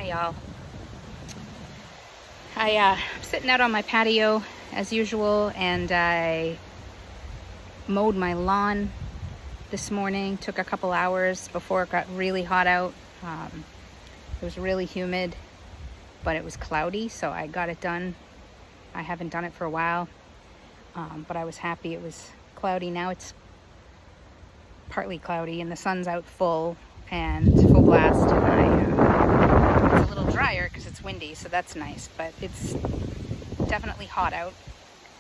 y'all. I'm sitting out on my patio as usual, and I mowed my lawn this morning. Took a couple hours before it got really hot out. It was really humid, but it was cloudy, so I got it done. I haven't done it for a while, but I was happy. It was cloudy. Now it's partly cloudy and the sun's out full blast, and it's a little drier because it's windy, so that's nice, but it's definitely hot out.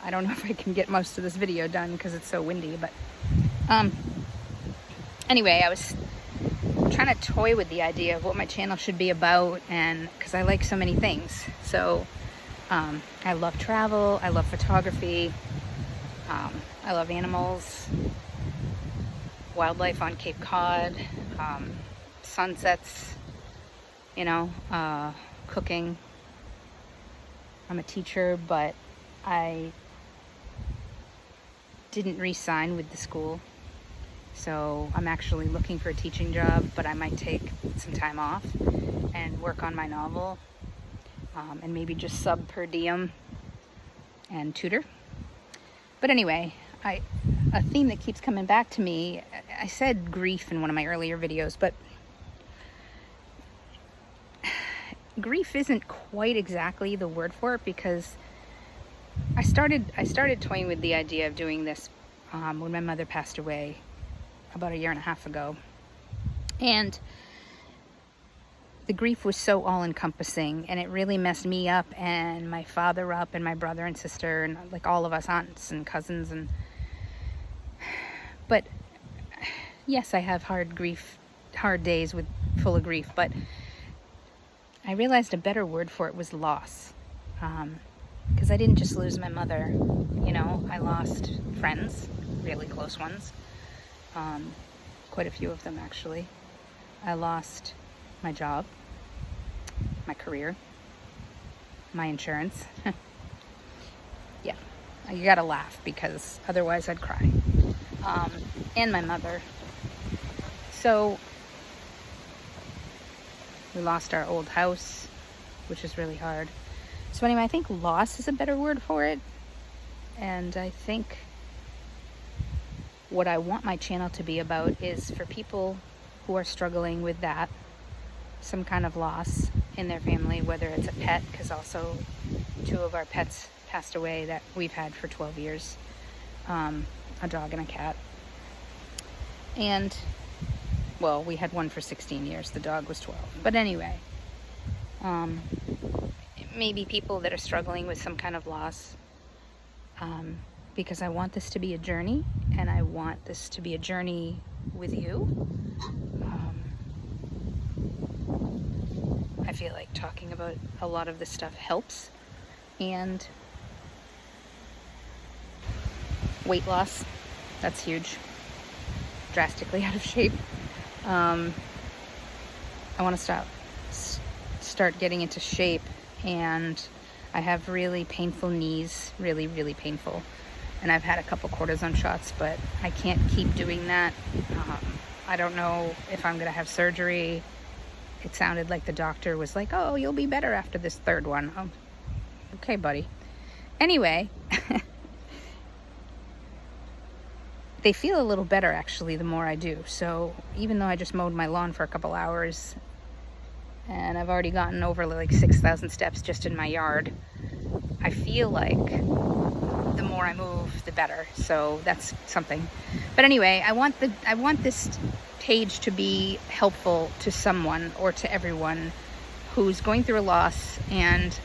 I don't know if I can get most of this video done because it's so windy, but anyway, I was trying to toy with the idea of what my channel should be about, and because I like so many things. So I love travel, I love photography, I love animals, wildlife on Cape Cod, sunsets, cooking. I'm a teacher, but I didn't re-sign with the school, so I'm actually looking for a teaching job, but I might take some time off and work on my novel, and maybe just sub per diem and tutor. But anyway, a theme that keeps coming back to me, I said grief in one of my earlier videos, but grief isn't quite exactly the word for it, because I started toying with the idea of doing this when my mother passed away about 1.5 years ago, and the grief was so all-encompassing, and it really messed me up and my father up and my brother and sister and like all of us aunts and cousins. But yes, I have hard days full of grief, but I realized a better word for it was loss, because I didn't just lose my mother. I lost friends, really close ones, quite a few of them actually. I lost my job, my career, my insurance. Yeah, you gotta laugh because otherwise I'd cry. And my mother. So we lost our old house, which is really hard. So anyway, I think loss is a better word for it. And I think what I want my channel to be about is for people who are struggling with that, some kind of loss in their family, whether it's a pet, because also 2 of our pets passed away that we've had for 12 years, a dog and a cat. And, well, we had one for 16 years, the dog was 12. But anyway, maybe people that are struggling with some kind of loss, because I want this to be a journey, and I want this to be a journey with you. I feel like talking about a lot of this stuff helps. And weight loss, that's huge. Drastically out of shape. I want to start getting into shape, and I have really painful knees, really, really painful. And I've had a couple cortisone shots, but I can't keep doing that. I don't know if I'm going to have surgery. It sounded like the doctor was like, oh, you'll be better after this 3rd one. Oh, okay, buddy. Anyway, they feel a little better actually the more I do. So even though I just mowed my lawn for a couple hours and I've already gotten over like 6,000 steps just in my yard, I feel like the more I move, the better. So that's something. But anyway, I want this page to be helpful to someone or to everyone who's going through a loss, and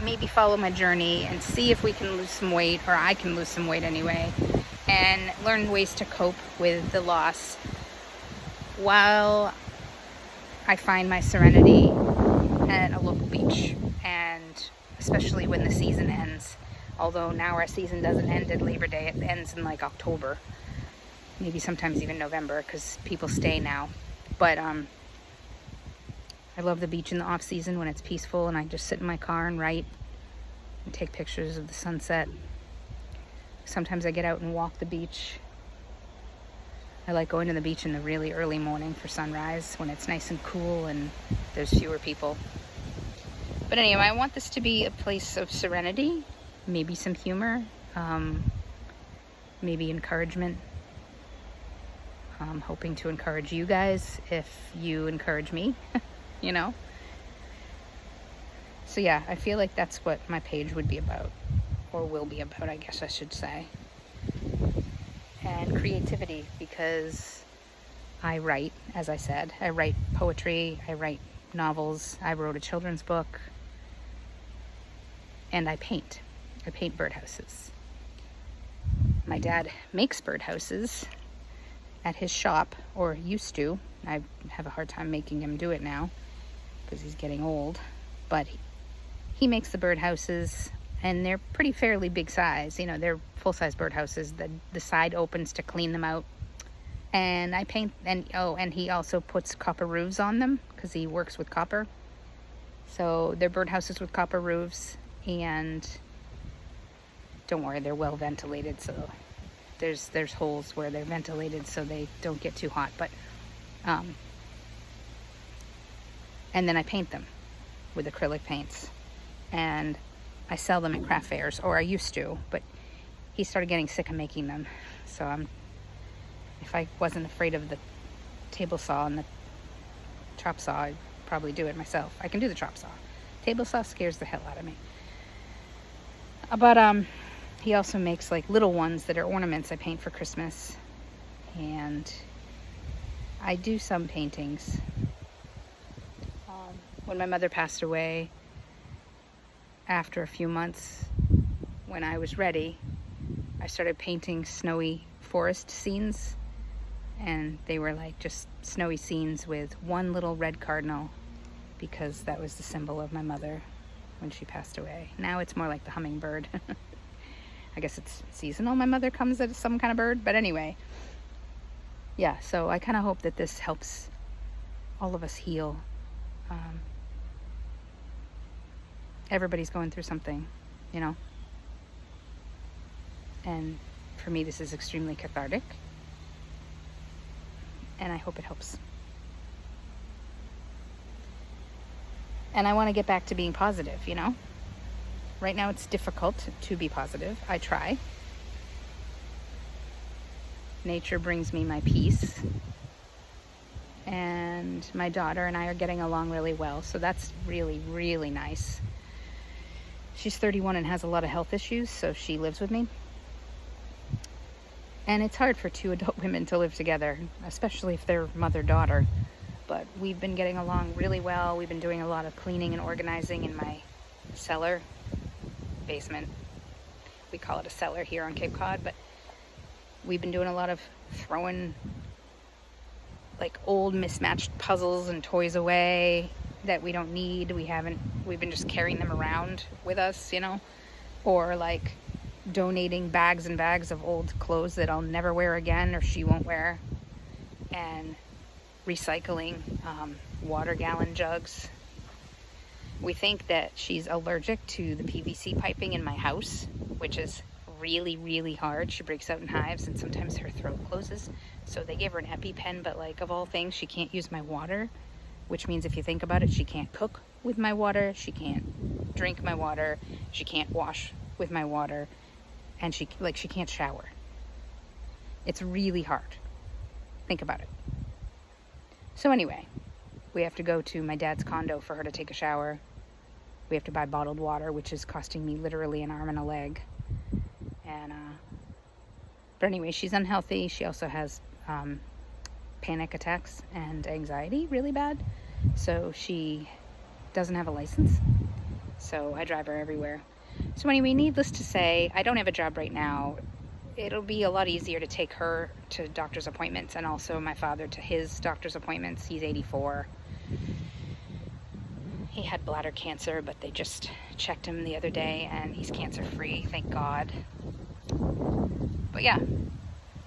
maybe follow my journey and see if we can lose some weight, or I can lose some weight anyway, and learn ways to cope with the loss while I find my serenity at a local beach, and especially when the season ends. Although now our season doesn't end at Labor Day, it ends in like October, maybe sometimes even November, because people stay now. But I love the beach in the off season when it's peaceful and I just sit in my car and write and take pictures of the sunset. Sometimes I get out and walk the beach. I like going to the beach in the really early morning for sunrise when it's nice and cool and there's fewer people. But anyway, I want this to be a place of serenity, maybe some humor, maybe encouragement. I'm hoping to encourage you guys if you encourage me, you know? So yeah, I feel like that's what my page would be about, or will be about, I guess I should say. And creativity, because I write, as I said. I write poetry, I write novels, I wrote a children's book, and I paint. I paint birdhouses. My dad makes birdhouses at his shop, or used to. I have a hard time making him do it now because he's getting old. But he makes the birdhouses, and they're pretty fairly big size. You know, they're full-size birdhouses. The side opens to clean them out. And I paint, and he also puts copper roofs on them because he works with copper. So they're birdhouses with copper roofs, and don't worry, they're well ventilated. So there's holes where they're ventilated so they don't get too hot. But and then I paint them with acrylic paints, and I sell them at craft fairs, or I used to, but he started getting sick of making them. So if I wasn't afraid of the table saw and the chop saw, I'd probably do it myself. I can do the chop saw. Table saw scares the hell out of me. But he also makes like little ones that are ornaments I paint for Christmas. And I do some paintings. When my mother passed away, after a few months, when I was ready, I started painting snowy forest scenes. And they were like just snowy scenes with one little red cardinal, because that was the symbol of my mother when she passed away. Now it's more like the hummingbird. I guess it's seasonal. My mother comes as some kind of bird. But anyway, yeah, so I kind of hope that this helps all of us heal. Everybody's going through something, you know. And for me, this is extremely cathartic. And I hope it helps. And I want to get back to being positive, you know? Right now it's difficult to be positive. I try. Nature brings me my peace. And my daughter and I are getting along really well. So that's really, really nice. She's 31 and has a lot of health issues, so she lives with me. And it's hard for two adult women to live together, especially if they're mother-daughter. But we've been getting along really well. We've been doing a lot of cleaning and organizing in my cellar, basement. We call it a cellar here on Cape Cod, but we've been doing a lot of throwing like old mismatched puzzles and toys away that we don't need. We've been just carrying them around with us, you know, or like donating bags and bags of old clothes that I'll never wear again or she won't wear, and recycling water gallon jugs. We think that she's allergic to the PVC piping in my house, which is really, really hard. She breaks out in hives and sometimes her throat closes. So they gave her an EpiPen, but like of all things, she can't use my water, which means if you think about it, she can't cook with my water, she can't drink my water, she can't wash with my water, and she can't shower. It's really hard. Think about it. So anyway, we have to go to my dad's condo for her to take a shower. We have to buy bottled water, which is costing me literally an arm and a leg. And but anyway, she's unhealthy. She also has panic attacks and anxiety really bad. So she doesn't have a license. So I drive her everywhere. So anyway, needless to say, I don't have a job right now. It'll be a lot easier to take her to doctor's appointments, and also my father to his doctor's appointments. He's 84. He had bladder cancer, but they just checked him the other day and he's cancer-free, thank God. But yeah,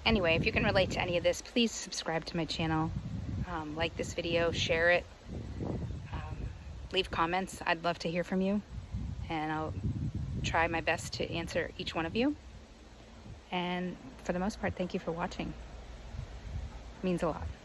anyway, if you can relate to any of this, please subscribe to my channel, like this video, share it, leave comments. I'd love to hear from you, and I'll try my best to answer each one of you. And for the most part, thank you for watching. means a lot.